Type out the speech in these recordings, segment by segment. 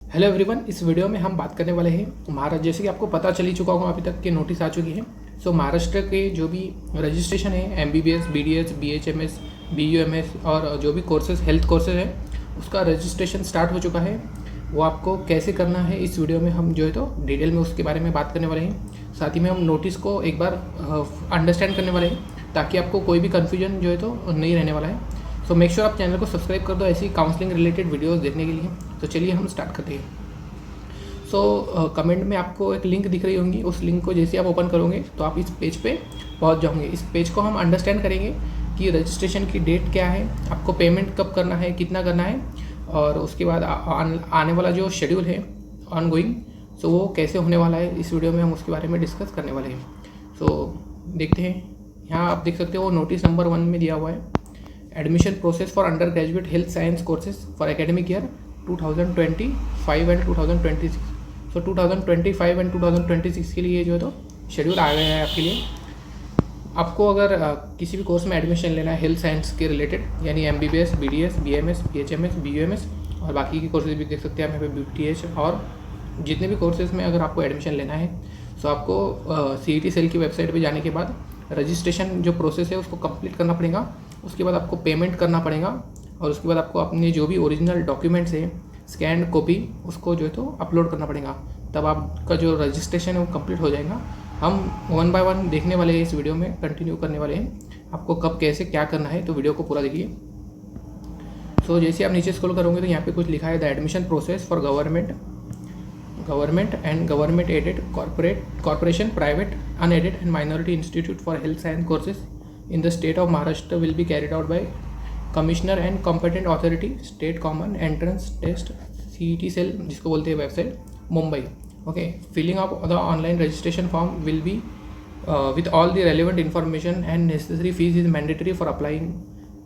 Hello everyone, इस video में हम बात करने वाले हैं महाराष्ट्र। जैसे कि आपको पता चल ही चुका होगा, अभी तक के नोटिस आ चुकी है। सो महाराष्ट्र के जो भी रजिस्ट्रेशन है एमबीबीएस, बीडीएस, बीएचएमएस, बीयूएमएस और जो भी कोर्सेज हेल्थ कोर्सेज है उसका रजिस्ट्रेशन स्टार्ट हो चुका है। वो आपको कैसे करना है इस वीडियो में हम जो है तो डिटेल में उसके बारे में बात करने वाले हैं। साथ ही में हम नोटिस को एक बार अंडरस्टैंड करने वाले हैं ताकि आपको कोई भी कन्फ्यूजन जो है तो नहीं रहने वाला है। सो मेक श्योर आप चैनल को सब्सक्राइब कर दो ऐसी काउंसलिंग रिलेटेड वीडियोस देखने के लिए। तो चलिए हम स्टार्ट करते हैं। सो कमेंट में आपको एक लिंक दिख रही होंगी, उस लिंक को जैसे आप ओपन करोगे तो आप इस पेज पे पहुंच जाओगे। इस पेज को हम अंडरस्टैंड करेंगे कि रजिस्ट्रेशन की डेट क्या है, आपको पेमेंट कब करना है, कितना करना है, और उसके बाद आने वाला जो शेड्यूल है ऑनगोइंग, सो वो कैसे होने वाला है। इस वीडियो में हम उसके बारे में डिस्कस करने वाले हैं। सो देखते हैं। यहाँ आप देख सकते हो नोटिस नंबर 1 में दिया हुआ है, admission process for under graduate health science courses for academic year 2025 and 2026। So 2025 and 2026 के लिए जो है तो शेड्यूल आ गया है आपके लिए। आपको अगर किसी भी कोर्स में एडमिशन लेना है हेल्थ साइंस के रिलेटेड, यानी MBBS, BDS, BMS, BHMS, BUMS और बाकी के कोर्सेज भी देख सकते हैं आप यहाँ पे, बीटीएच और जितने भी कोर्सेज में अगर आपको एडमिशन लेना है तो आपको सीईटी सेल की वेबसाइट पे जाने के बाद रजिस्ट्रेशन जो प्रोसेस है उसको कंप्लीट करना पड़ेगा। उसके बाद आपको पेमेंट करना पड़ेगा और उसके बाद आपको अपने जो भी ओरिजिनल डॉक्यूमेंट्स हैं स्कैन कॉपी उसको जो है तो अपलोड करना पड़ेगा। तब आपका जो रजिस्ट्रेशन है वो कंप्लीट हो जाएगा। हम 1 बाय 1 देखने वाले हैं, इस वीडियो में कंटिन्यू करने वाले हैं आपको कब कैसे क्या करना है, तो वीडियो को पूरा देखिए। सो जैसे आप नीचे स्क्रॉल करोगे तो यहाँ पे कुछ लिखा है the admission process for government and government aided corporation, private, unaided and minority institute for health science courses in the state of Maharashtra will be carried out by commissioner and competent authority, state common entrance test, CET cell जिसको बोलते हैं website, Mumbai. Okay, filling up the online registration form will be with all the relevant information and necessary fees is mandatory for applying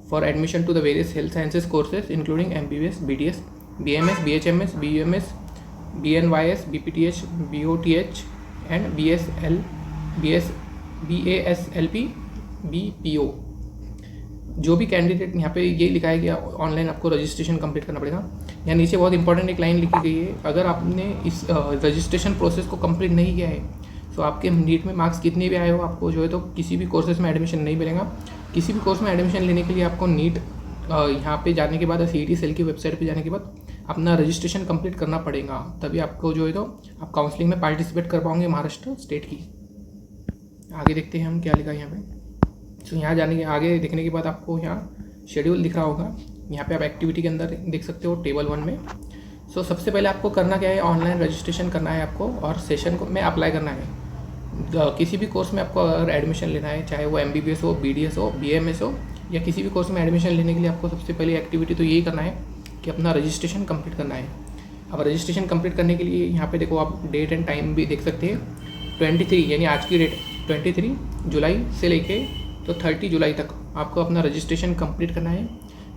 for admission to the various health sciences courses including MBBS, BDS, BMS, BHMS, BUMS, BNYS, BPTH, BOTH and BASLP, BPO। जो भी candidate, यहाँ पे ये लिखा है कि online आपको registration complete करना पड़ेगा। यहाँ नीचे बहुत इंपॉर्टेंट एक लाइन लिखी गई है, अगर आपने इस रजिस्ट्रेशन प्रोसेस को कंप्लीट नहीं किया है तो आपके नीट में मार्क्स कितने भी आए हो आपको जो है तो किसी भी कोर्सेज में एडमिशन नहीं मिलेगा। किसी भी कोर्स में एडमिशन लेने के लिए आपको नीट यहाँ पे जाने के बाद सीईटी सेल की वेबसाइट पे जाने के बाद अपना रजिस्ट्रेशन कंप्लीट करना पड़ेगा, तभी आपको जो है तो आप काउंसलिंग में पार्टिसिपेट कर पाओगे महाराष्ट्र स्टेट की। आगे देखते हैं हम क्या लिखा है यहाँ पे। तो यहाँ जाने के आगे देखने के बाद आपको यहाँ शेड्यूल दिख रहा होगा, यहाँ पे आप एक्टिविटी के अंदर देख सकते हो टेबल 1 में। सो सबसे पहले आपको करना क्या है, ऑनलाइन रजिस्ट्रेशन करना है आपको और सेशन को में अप्लाई करना है। किसी भी कोर्स में आपको अगर एडमिशन लेना है, चाहे वो एमबीबीएस हो, बीडीएस हो, बीएमएस हो, या किसी भी कोर्स में एडमिशन लेने के लिए आपको सबसे पहले एक्टिविटी तो यही करना है कि अपना रजिस्ट्रेशन कंप्लीट करना है। अब रजिस्ट्रेशन कंप्लीट करने के लिए यहाँ पे देखो आप डेट एंड टाइम भी देख सकते हैं। 23 यानी आज की डेट 23 जुलाई से लेके तो 30 जुलाई तक आपको अपना रजिस्ट्रेशन कंप्लीट करना है।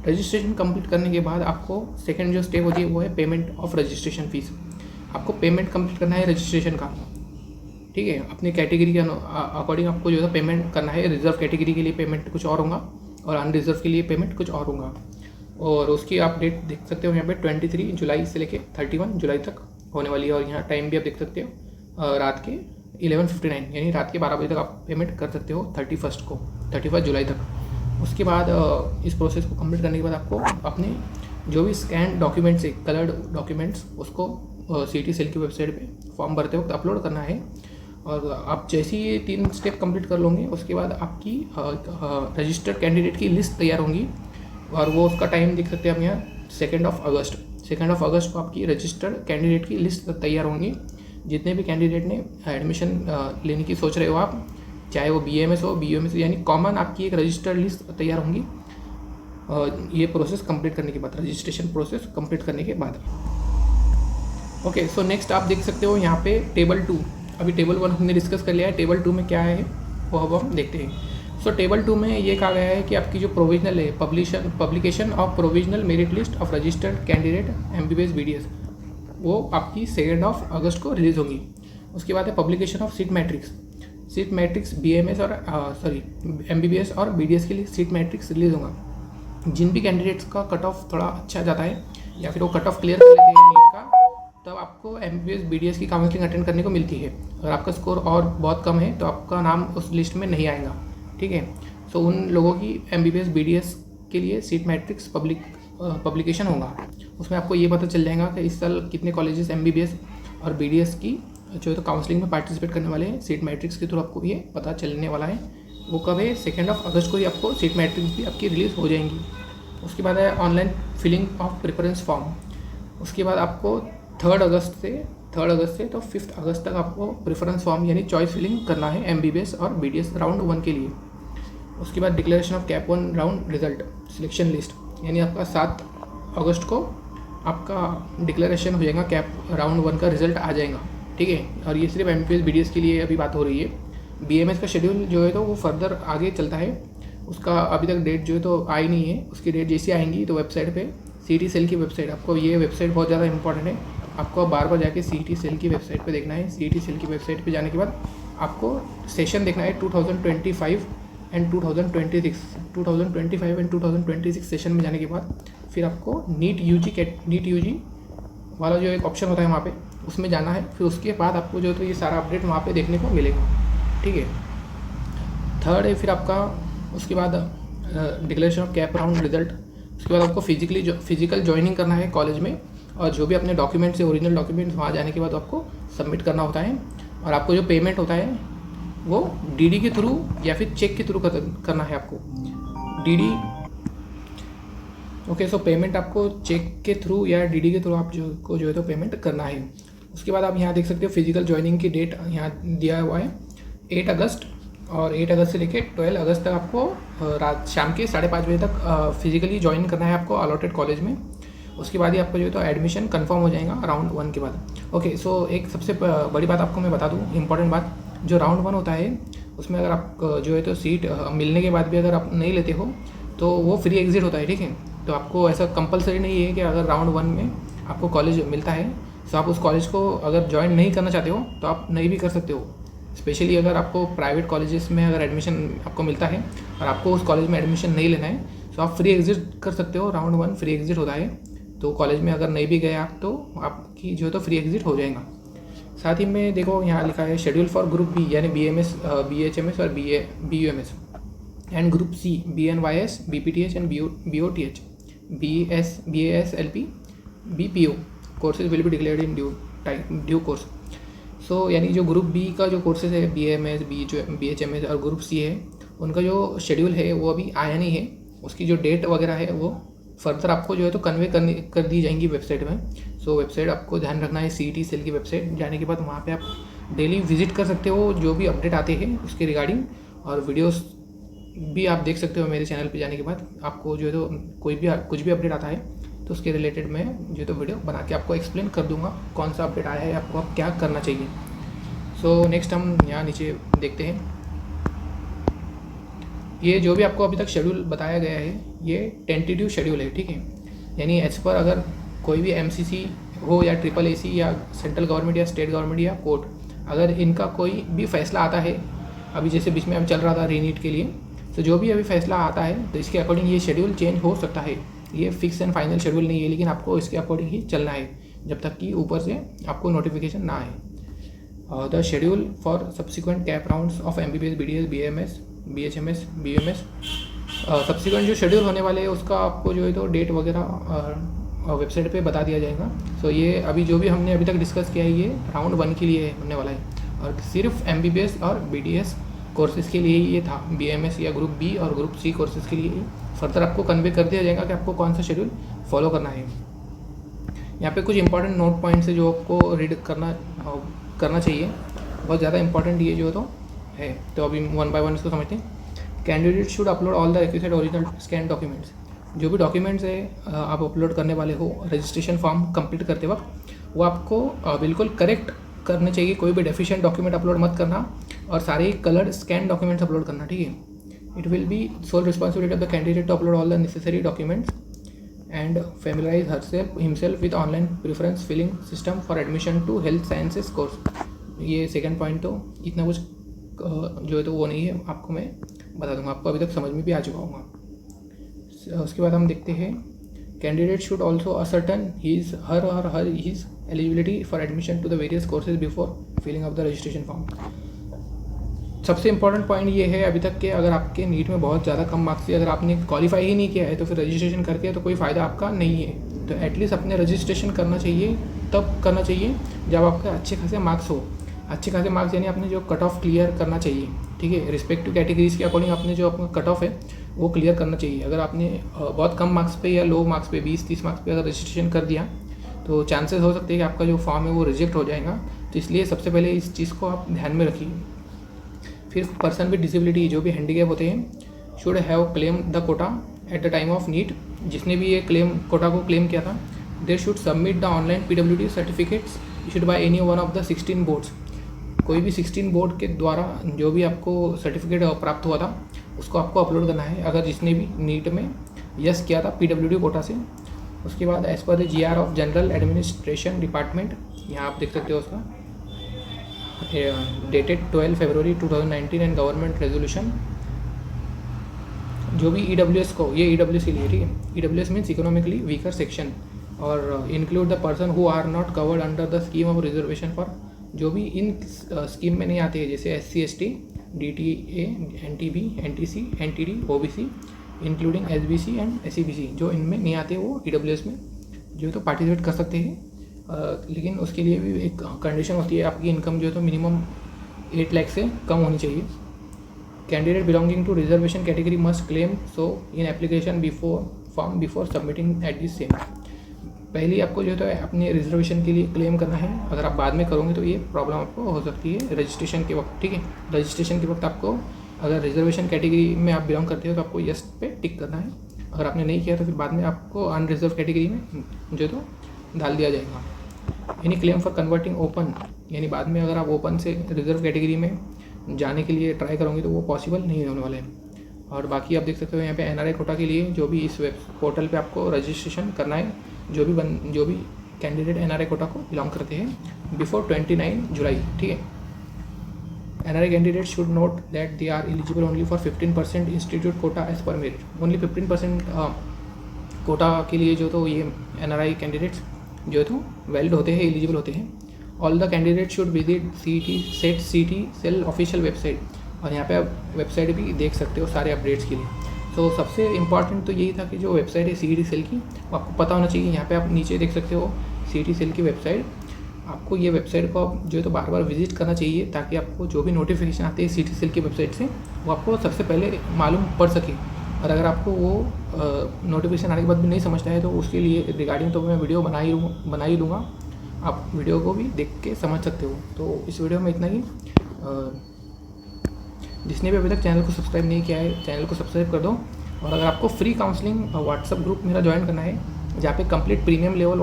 रजिस्ट्रेशन कंप्लीट करने के बाद आपको सेकंड जो स्टेप होती है वो है पेमेंट ऑफ रजिस्ट्रेशन फीस। आपको पेमेंट कंप्लीट करना है रजिस्ट्रेशन का, ठीक है। अपनी कैटेगरी के अकॉर्डिंग आपको जो है पेमेंट करना है। रिजर्व कैटेगरी के लिए पेमेंट कुछ और होगा और अनरिजर्व के लिए पेमेंट कुछ और होगा। और उसकी आप डेट देख सकते हो यहाँ पे 23 जुलाई से लेके 31 जुलाई तक होने वाली है। और यहाँ टाइम भी आप देख सकते हो, रात के 11:59 यानी रात के 12 बजे तक आप पेमेंट कर सकते हो 31 जुलाई तक। उसके बाद इस प्रोसेस को कंप्लीट करने के बाद आपको अपने जो भी स्कैन डॉक्यूमेंट्स है, कलर्ड डॉक्यूमेंट्स, उसको सीईटी सेल की वेबसाइट पे फॉर्म भरते वक्त अपलोड करना है। और आप जैसे ही ये 3 स्टेप कंप्लीट कर लोगे उसके बाद आपकी रजिस्टर्ड कैंडिडेट की लिस्ट तैयार होंगी और वो उसका टाइम देख सकते हैं आप यहाँ 2 अगस्त को आपकी रजिस्टर्ड कैंडिडेट की लिस्ट तैयार होंगी। जितने भी कैंडिडेट ने एडमिशन लेने की सोच रहे हो आप, चाहे वो बीएमएस हो, बीयूएमएस, यानी कॉमन आपकी एक रजिस्टर्ड लिस्ट तैयार होंगी ये प्रोसेस कंप्लीट करने के बाद, रजिस्ट्रेशन प्रोसेस कंप्लीट करने के बाद। ओके, सो नेक्स्ट आप देख सकते हो यहाँ पे टेबल 2। अभी टेबल 1 हमने डिस्कस कर लिया है, टेबल 2 में क्या है वो अब हम देखते हैं। सो टेबल 2 में ये कहा गया है कि आपकी जो प्रोविजनल है, publication of provisional merit list of registered candidate MBBS, BDS, वो आपकी 2 अगस्त को रिलीज़ होगी। उसके बाद है publication of seat matrix BMS और एमबीबीएस और बीडीएस के लिए सीट मैट्रिक्स रिलीज़ होगा। जिन भी कैंडिडेट्स का कट ऑफ थोड़ा अच्छा जाता है या फिर वो कट ऑफ क्लियर कर लेते हैं नीट का, आपको MBBS BDS की काउंसलिंग अटेंड करने को मिलती है। अगर आपका स्कोर और बहुत कम है तो आपका नाम उस लिस्ट में नहीं आएगा, ठीक है। सो उन लोगों की MBBS BDS के लिए सीट मैट्रिक्स पब्लिकेशन होगा, उसमें आपको ये पता चल जाएगा कि इस साल कितने कॉलेजेस MBBS और BDS की जो है तो काउंसलिंग में पार्टिसिपेट करने वाले हैं। सीट मैट्रिक्स के थ्रू आपको ये पता चलने वाला है। वो कब है? 2 अगस्त को ही आपको सीट मैट्रिक्स भी आपकी रिलीज़ हो जाएंगी। उसके बाद है online filling of preference form. उसके बाद आपको 3 अगस्त से तो 5 अगस्त तक आपको प्रेफरेंस फॉर्म यानी चॉइस फिलिंग करना है MBBS और BDS राउंड 1 के लिए। उसके बाद declaration of cap 1 round result selection list, यानी आपका 7 अगस्त को आपका डिक्लेरेशन हो जाएगा, कैप राउंड 1 का रिजल्ट आ जाएगा, ठीक है। और ये सिर्फ MBBS BDS के लिए अभी बात हो रही है। BMS का शेड्यूल जो है तो वो फर्दर आगे चलता है, उसका अभी तक डेट जो है तो आई नहीं है। उसकी डेट जैसी आएंगी तो वेबसाइट पे CET सेल की वेबसाइट, आपको ये वेबसाइट बहुत ज़्यादा इंपॉर्टेंट है, आपको बार बार जाके CET सेल की वेबसाइट पे देखना है। CET सेल की वेबसाइट पे जाने के बाद आपको सेशन देखना है 2025 एंड 2025 सेशन में जाने के बाद फिर आपको नीट यूजी वाला जो एक ऑप्शन होता है वहाँ पे, उसमें जाना है। फिर उसके बाद आपको जो है तो ये सारा अपडेट वहाँ पे देखने को मिलेगा, ठीक है। 3 है फिर आपका उसके बाद declaration of cap round result. उसके बाद आपको फिजिकल ज्वाइनिंग करना है कॉलेज में, और जो भी अपने डॉक्यूमेंट्स है ओरिजिनल डॉक्यूमेंट्स वहाँ जाने के बाद आपको सबमिट करना होता है। और आपको जो पेमेंट होता है वो DD के थ्रू या फिर चेक के थ्रू करना है आपको। DD ओके, सो पेमेंट आपको चेक के थ्रू या DD के थ्रू आप जो है तो पेमेंट करना है। उसके बाद आप यहाँ देख सकते हो फिजिकल ज्वाइनिंग की डेट यहाँ दिया हुआ है 8 अगस्त, और 8 अगस्त से लेकर 12 अगस्त तक आपको शाम के 5:30 बजे तक फिजिकली ज्वाइन करना है आपको अलॉटेड कॉलेज में। उसके बाद ही आपको जो है तो एडमिशन कंफर्म हो जाएगा राउंड 1 के बाद। ओके, सो एक सबसे बड़ी बात आपको मैं बता दूँ, इंपॉर्टेंट बात, जो राउंड 1 होता है उसमें अगर आप जो है तो सीट मिलने के बाद भी अगर आप नहीं लेते हो तो वो फ्री एग्जिट होता है, ठीक है। तो आपको ऐसा कंपलसरी नहीं है कि अगर राउंड 1 में आपको कॉलेज मिलता है तो आप उस कॉलेज को अगर ज्वाइन नहीं करना चाहते हो तो आप नहीं भी कर सकते हो। स्पेशली अगर आपको प्राइवेट कॉलेजेस में अगर एडमिशन आपको मिलता है और आपको उस कॉलेज में एडमिशन नहीं लेना है तो आप फ्री एग्जिट कर सकते हो। राउंड 1 फ्री एग्जिट होता है, तो कॉलेज में अगर नहीं भी गए आप तो आपकी जो है तो फ्री एग्जिट हो जाएगा। साथ ही में देखो यहाँ लिखा है शेड्यूल फॉर ग्रुप बी यानी BMS BHMS और BUMS, and group C BNYS BPTH and BOTH BAS LP BPO courses will be declared in due course. So यानी जो ग्रुप बी का जो कोर्सेज है BMS BHMS और ग्रुप C है, उनका जो शेड्यूल है वो अभी आया नहीं है। उसकी जो डेट वगैरह है वो फर्दर आपको जो है तो कन्वे कर दी जाएंगी वेबसाइट में। सो वेबसाइट आपको ध्यान रखना है CET सेल की वेबसाइट, जाने के बाद वहाँ पे आप डेली विजिट कर सकते हो, जो भी अपडेट आते हैं उसके रिगार्डिंग, और वीडियोस भी आप देख सकते हो मेरे चैनल पे जाने के बाद। आपको जो है तो कुछ भी अपडेट आता है तो उसके रिलेटेड मैं जो है तो वीडियो बना के आपको एक्सप्लेन कर दूंगा कौन सा अपडेट आया है, आपको अब क्या करना चाहिए। सो नेक्स्ट हम यहाँ नीचे देखते हैं, ये जो भी आपको अभी तक शेड्यूल बताया गया है ये टेंटेटिव शेड्यूल है, ठीक है। यानी एज पर अगर कोई भी MCC हो या AAC या सेंट्रल गवर्नमेंट या स्टेट गवर्नमेंट या कोर्ट, अगर इनका कोई भी फैसला आता है, अभी जैसे बीच में अब चल रहा था रीनीट के लिए, तो जो भी अभी फैसला आता है तो इसके अकॉर्डिंग ये शेड्यूल चेंज हो सकता है। ये फिक्स एंड फाइनल शेड्यूल नहीं है, लेकिन आपको इसके अकॉर्डिंग ही चलना है जब तक कि ऊपर से आपको नोटिफिकेशन ना आए। The schedule for subsequent cap rounds of MBBS BDS BMS BHMS BUMS, subsequent जो शेड्यूल होने वाले हैं उसका आपको जो है तो डेट वगैरह वेबसाइट पे बता दिया जाएगा। सो ये अभी जो भी हमने अभी तक डिस्कस किया है ये राउंड 1 के लिए होने वाला है, और सिर्फ MBBS और BDS कोर्सेज़ के लिए ही ये था। BMS या ग्रुप B और ग्रुप C कोर्सेज़ के लिए ही फर्दर आपको कन्वे कर दिया जाएगा कि आपको कौन सा शेड्यूल फॉलो करना है। यहाँ पे कुछ इंपॉर्टेंट नोट पॉइंट्स है जो आपको रीड करना चाहिए, बहुत ज़्यादा इंपॉर्टेंट ये जो तो है। तो अभी 1 बाय 1 इसको समझते हैं। Candidate should upload all the requested original scan documents, जो भी डॉक्यूमेंट्स है आप अपलोड करने वाले हो रजिस्ट्रेशन फॉर्म कंप्लीट करते वक्त, वो आपको बिल्कुल करेक्ट करने चाहिए। कोई भी डेफिशिएंट डॉक्यूमेंट अपलोड मत करना, और सारे कलर्ड स्कैन डॉक्यूमेंट्स अपलोड करना, ठीक है। It will be sole responsibility of the candidate to upload all the necessary documents and familiarise himself with online preference filling system for admission to health sciences course. ये second point, तो इतना कुछ जो है तो वो नहीं है, आपको मैं बता दूंगा, आपको अभी तक समझ में भी आ चुका होगा। उसके बाद हम देखते हैं candidate should also ascertain his her और her his eligibility for admission to the various courses before filling of the registration form. सबसे इंपॉर्टेंट पॉइंट ये है अभी तक के, अगर आपके नीट में बहुत ज़्यादा कम मार्क्स थे, अगर आपने क्वालिफाई ही नहीं किया है तो फिर रजिस्ट्रेशन करके तो कोई फ़ायदा आपका नहीं है। तो एटलीस्ट अपने रजिस्ट्रेशन करना चाहिए, तब करना चाहिए जब आपके अच्छे खासे मार्क्स हो। अच्छे खासे मार्क्स यानी आपने जो कट ऑफ क्लियर करना चाहिए, ठीक है, रिस्पेक्टिव कैटेगरीज के अकॉर्डिंग आपने जो अपना कट ऑफ है वो क्लियर करना चाहिए। अगर आपने बहुत कम मार्क्स पे या लो मार्क्स पे 20-30 मार्क्स पे अगर रजिस्ट्रेशन कर दिया तो चांसेस हो सकते हैं कि आपका जो फॉर्म है वो रिजेक्ट हो जाएगा। तो इसलिए सबसे पहले इस चीज़ को आप ध्यान में रखिए। फिर पर्सन विद डिसेबिलिटी, जो भी हैंडीकैप होते हैं, should have claim the quota at the time of NEET. जिसने भी ये कोटा को क्लेम किया था, they should submit the online PWD certificates issued by any one of the 16 boards. कोई भी 16 बोर्ड के द्वारा जो भी आपको सर्टिफिकेट प्राप्त हुआ था उसको आपको अपलोड करना है, अगर जिसने भी नीट में यस किया था PWD कोटा से। उसके बाद as per the GR of general administration department, यहाँ आप देख सकते हो उसका dated 12 February 2019 and government resolution. जो भी EWS को, ये EWS के लिए, ठीक है, EWS means economically weaker section, और include the person who are not covered under the scheme of reservation for, जो भी इन स्कीम में नहीं आते हैं, जैसे SC ST DTA NTB NTC NTD OBC including SBC and SCBC, जो इनमें नहीं आते वो EWS में जो तो पार्टिसिपेट कर सकते हैं। लेकिन उसके लिए भी एक कंडीशन होती है, आपकी इनकम जो है तो मिनिमम 8 लाख से कम होनी चाहिए। Candidate belonging to reservation category must claim so in application before submitting at this same. पहले आपको जो है तो अपने रिजर्वेशन के लिए क्लेम करना है, अगर आप बाद में करोगे तो ये प्रॉब्लम आपको हो सकती है रजिस्ट्रेशन के वक्त, ठीक है। रजिस्ट्रेशन के वक्त आपको अगर रिजर्वेशन कैटेगरी में आप बिलोंग करते हो तो आपको यस पे टिक करना है, अगर आपने नहीं किया तो फिर बाद में आपको अनरिजर्व कैटेगरी में जो है तो डाल दिया जाएगा। यानी क्लेम फॉर कन्वर्टिंग ओपन, यानी बाद में अगर आप ओपन से रिजर्व कैटेगरी में जाने के लिए ट्राई करोगे तो वो पॉसिबल नहीं होने वाले हैं। और बाकी आप देख सकते हो यहाँ पे NRI कोटा के लिए जो भी इस वेब पोर्टल पे आपको रजिस्ट्रेशन करना है, जो भी कैंडिडेट NRI कोटा को बिलोंग करते हैं बिफोर 29 जुलाई, ठीक है। NRI candidate should note that they are eligible only for 15% institute quota as per merit. Only 15% quota के लिए जो तो ये NRI कैंडिडेट्स जो तो वैलिड होते हैं, एलिजिबल होते हैं। All the candidate should visit CET cell official website, और यहाँ पे आप वेबसाइट भी देख सकते हो सारे अपडेट्स के लिए। तो सबसे इम्पॉर्टेंट तो यही था कि जो वेबसाइट है CET सेल की वो आपको पता होना चाहिए। यहाँ पे आप नीचे देख सकते हो CET सेल की वेबसाइट, आपको ये वेबसाइट को आप जो है तो बार बार विजिट करना चाहिए, ताकि आपको जो भी नोटिफिकेशन आते हैं CET सेल की वेबसाइट से वो आपको सबसे पहले मालूम पड़ सके। और अगर आपको वो नोटिफिकेशन आने के बाद भी नहीं समझता है तो उसके लिए रिगार्डिंग तो मैं वीडियो बना ही दूँगा, आप वीडियो को भी देख के समझ सकते हो। तो इस वीडियो में इतना ही। जिसने भी अभी तक चैनल को सब्सक्राइब नहीं किया है, चैनल को सब्सक्राइब कर दो। और अगर आपको फ्री काउंसलिंग व्हाट्सअप ग्रुप मेरा ज्वाइन करना है, जहाँ पे कंप्लीट प्रीमियम लेवल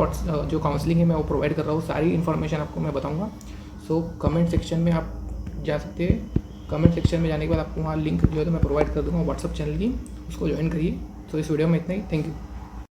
जो काउंसलिंग है मैं वो प्रोवाइड कर रहा हूँ, सारी इन्फॉर्मेशन आपको मैं बताऊँगा। सो कमेंट सेक्शन में आप जा सकते हैं, कमेंट सेक्शन में जाने के बाद आपको वहाँ लिंक जो है तो मैं प्रोवाइड कर दूँगा व्हाट्सअप चैनल की, उसको ज्वाइन करिए। तो इस वीडियो में इतना ही, थैंक यू।